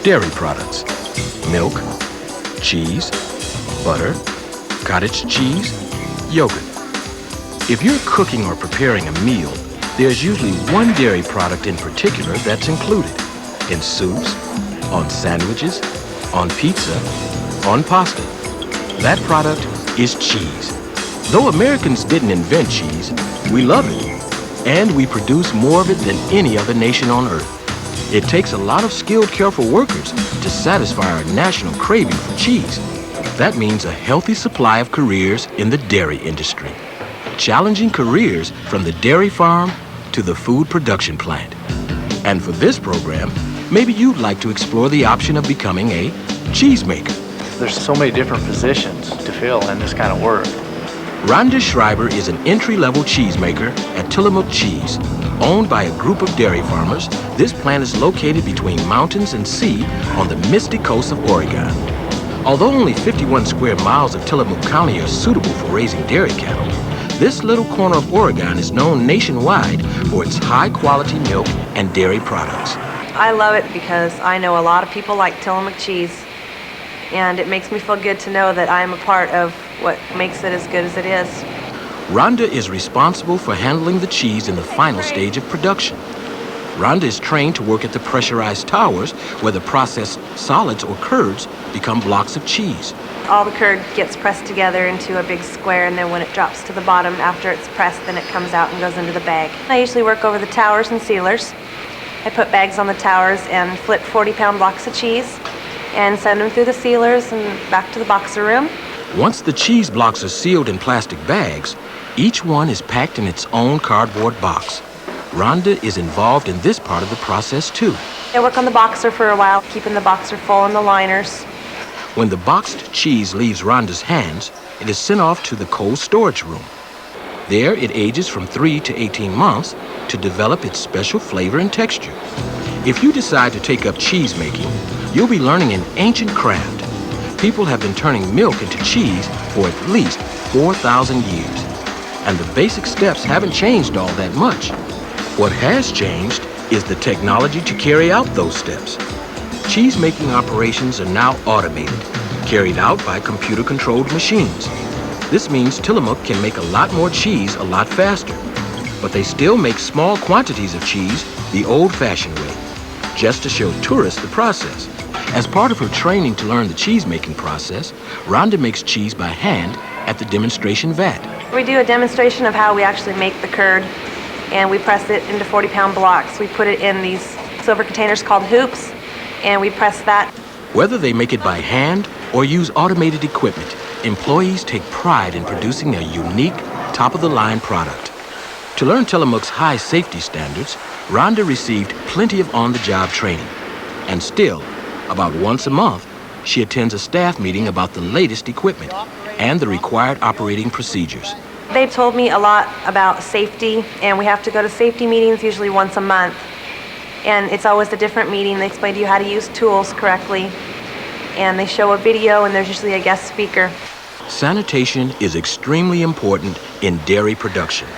dairy products: milk, cheese, butter, cottage cheese, yogurt. If you're cooking or preparing a meal, there's usually one dairy product in particular that's included in soups, on sandwiches, on pizza, on pasta. That product is cheese. Though Americans didn't invent cheese, we love it, and we produce more of it than any other nation on earth. It takes a lot of skilled, careful workers to satisfy our national craving for cheese. That means a healthy supply of careers in the dairy industry. Challenging careers from the dairy farm to the food production plant. And for this program, maybe you'd like to explore the option of becoming a cheesemaker. There's so many different positions to fill in this kind of work. Rhonda Schreiber is an entry-level cheesemaker at Tillamook Cheese. Owned by a group of dairy farmers, this plant is located between mountains and sea on the misty coast of Oregon. Although only 51 square miles of Tillamook County are suitable for raising dairy cattle, this little corner of Oregon is known nationwide for its high-quality milk and dairy products. I love it because I know a lot of people like Tillamook cheese, and it makes me feel good to know that I am a part of what makes it as good as it is. Rhonda is responsible for handling the cheese in the final stage of production. Rhonda is trained to work at the pressurized towers where the processed solids or curds become blocks of cheese. All the curd gets pressed together into a big square, and then when it drops to the bottom after it's pressed, then it comes out and goes into the bag. I usually work over the towers and sealers. I put bags on the towers and flip 40-pound blocks of cheese and send them through the sealers and back to the boxer room. Once the cheese blocks are sealed in plastic bags, each one is packed in its own cardboard box. Rhonda is involved in this part of the process too. I work on the boxer for a while, keeping the boxer full in the liners. When the boxed cheese leaves Rhonda's hands, it is sent off to the cold storage room. There it ages from 3 to 18 months to develop its special flavor and texture. If you decide to take up cheese making, you'll be learning an ancient craft. People have been turning milk into cheese for at least 4,000 years. And the basic steps haven't changed all that much. What has changed is the technology to carry out those steps. Cheese-making operations are now automated, carried out by computer-controlled machines. This means Tillamook can make a lot more cheese a lot faster. But they still make small quantities of cheese the old-fashioned way, just to show tourists the process. As part of her training to learn the cheese-making process, Rhonda makes cheese by hand at the demonstration vat. We do a demonstration of how we actually make the curd, and we press it into 40-pound blocks. We put it in these silver containers called hoops, and we press that. Whether they make it by hand or use automated equipment, employees take pride in producing a unique, top-of-the-line product. To learn Tillamook's high safety standards, Rhonda received plenty of on-the-job training. And still, about once a month, she attends a staff meeting about the latest equipment and the required operating procedures. They've told me a lot about safety, and we have to go to safety meetings usually once a month. And it's always a different meeting. They explain to you how to use tools correctly, and they show a video, and there's usually a guest speaker. Sanitation is extremely important in dairy production.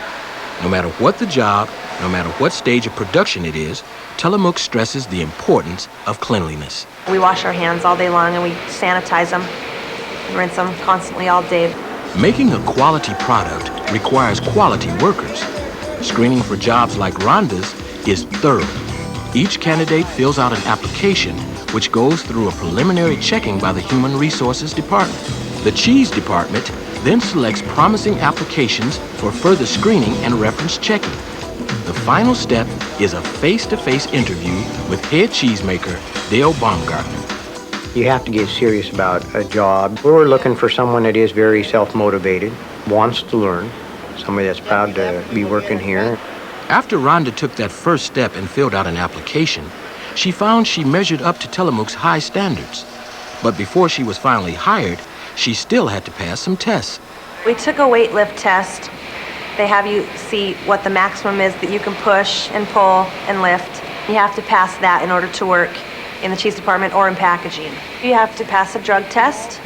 No matter what the job, no matter what stage of production it is, Tillamook stresses the importance of cleanliness. We wash our hands all day long, and we sanitize them, rinse them constantly all day. Making a quality product requires quality workers. Screening for jobs like Rhonda's is thorough. Each candidate fills out an application which goes through a preliminary checking by the Human Resources Department. The Cheese Department then selects promising applications for further screening and reference checking. The final step is a face-to-face interview with head cheesemaker Dale Baumgartner. You have to get serious about a job. We're looking for someone that is very self-motivated, wants to learn, somebody that's proud to be working here. After Rhonda took that first step and filled out an application, she found she measured up to Tillamook's high standards. But before she was finally hired, she still had to pass some tests. We took a weight lift test. They have you see what the maximum is that you can push and pull and lift. You have to pass that in order to work in the cheese department or in packaging. You have to pass a drug test,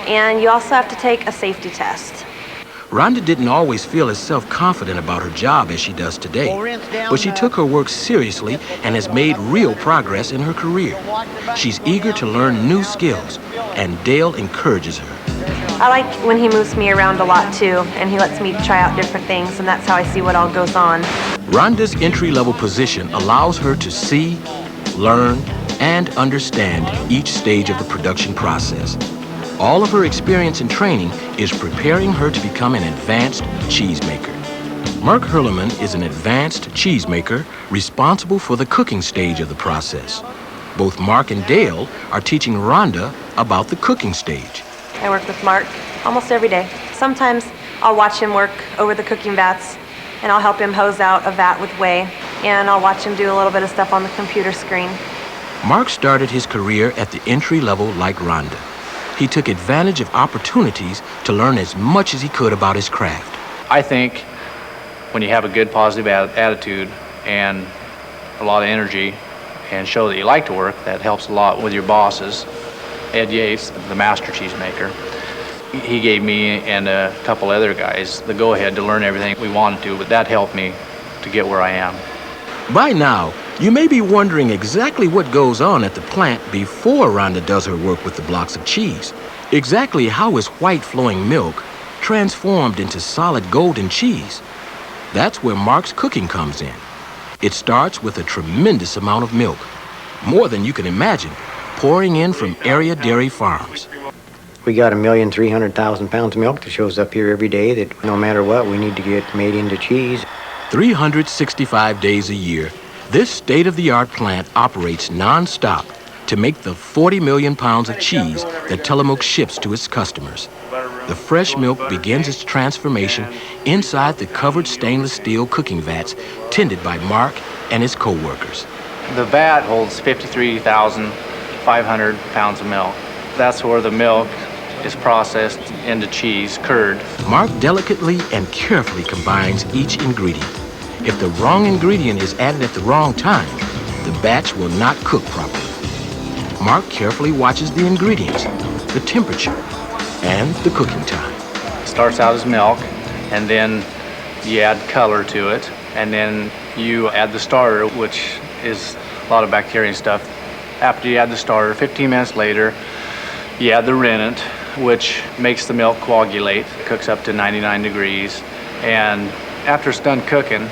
and you also have to take a safety test. Rhonda didn't always feel as self-confident about her job as she does today, but she took her work seriously and has made real progress in her career. She's eager to learn new skills, and Dale encourages her. I like when he moves me around a lot too, and he lets me try out different things, and that's how I see what all goes on. Rhonda's entry-level position allows her to see, learn, and understand each stage of the production process. All of her experience and training is preparing her to become an advanced cheesemaker. Mark Hurleman is an advanced cheesemaker responsible for the cooking stage of the process. Both Mark and Dale are teaching Rhonda about the cooking stage. I work with Mark almost every day. Sometimes I'll watch him work over the cooking vats, and I'll help him hose out a vat with whey, and I'll watch him do a little bit of stuff on the computer screen. Mark started his career at the entry level like Rhonda. He took advantage of opportunities to learn as much as he could about his craft. I think when you have a good positive attitude and a lot of energy and show that you like to work, that helps a lot with your bosses. Ed Yates, the master cheesemaker, he gave me and a couple other guys the go-ahead to learn everything we wanted to, but that helped me to get where I am. By now, you may be wondering exactly what goes on at the plant before Rhonda does her work with the blocks of cheese. Exactly how is white flowing milk transformed into solid golden cheese? That's where Mark's cooking comes in. It starts with a tremendous amount of milk, more than you can imagine, pouring in from area dairy farms. We got 1,300,000 pounds of milk that shows up here every day that no matter what, we need to get made into cheese. 365 days a year, this state-of-the-art plant operates non-stop to make the 40 million pounds of cheese that Tillamook ships to its customers. The fresh milk begins its transformation inside the covered stainless steel cooking vats tended by Mark and his co-workers. The vat holds 53,500 pounds of milk. That's where the milk is processed into cheese, curd. Mark delicately and carefully combines each ingredient. If the wrong ingredient is added at the wrong time, the batch will not cook properly. Mark carefully watches the ingredients, the temperature, and the cooking time. It starts out as milk, and then you add color to it, and then you add the starter, which is a lot of bacteria and stuff. After you add the starter, 15 minutes later, you add the rennet, which makes the milk coagulate. It cooks up to 99 degrees, and after it's done cooking,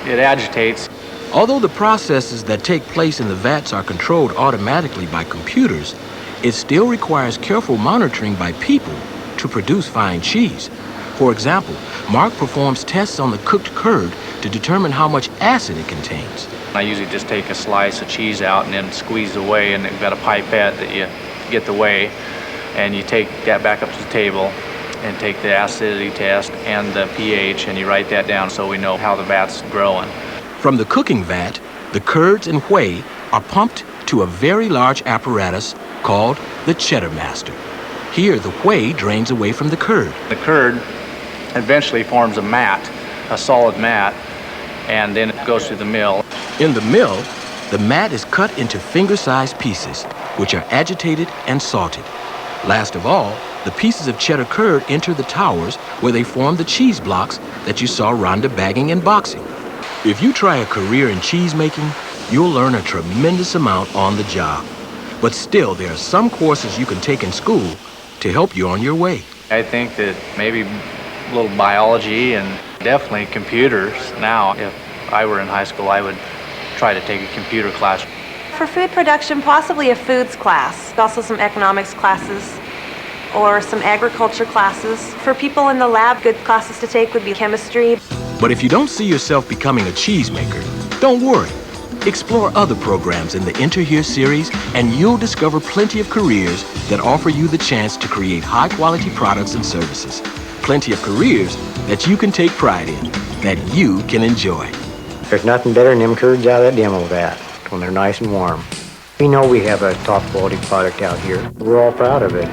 it agitates. Although the processes that take place in the vats are controlled automatically by computers, it still requires careful monitoring by people to produce fine cheese. For example, Mark performs tests on the cooked curd to determine how much acid it contains. I usually just take a slice of cheese out and then squeeze the whey, and you've got a pipette that you get the whey, and you take that back up to the table and take the acidity test and the pH, and you write that down so we know how the vat's growing. From the cooking vat, the curds and whey are pumped to a very large apparatus called the Cheddar Master. Here, the whey drains away from the curd. The curd eventually forms a mat, a solid mat, and then it goes to the mill. In the mill, the mat is cut into finger-sized pieces, which are agitated and salted. Last of all, the pieces of cheddar curd enter the towers where they form the cheese blocks that you saw Rhonda bagging and boxing. If you try a career in cheesemaking, you'll learn a tremendous amount on the job. But still, there are some courses you can take in school to help you on your way. I think that maybe a little biology and definitely computers. Now, if I were in high school, I would try to take a computer class. For food production, possibly a foods class. Also some economics classes or some agriculture classes. For people in the lab, good classes to take would be chemistry. But if you don't see yourself becoming a cheesemaker, don't worry. Explore other programs in the Enter Here series, and you'll discover plenty of careers that offer you the chance to create high-quality products and services. Plenty of careers that you can take pride in, that you can enjoy. There's nothing better than them curds out of that demo vat when they're nice and warm. We know we have a top quality product out here. We're all proud of it.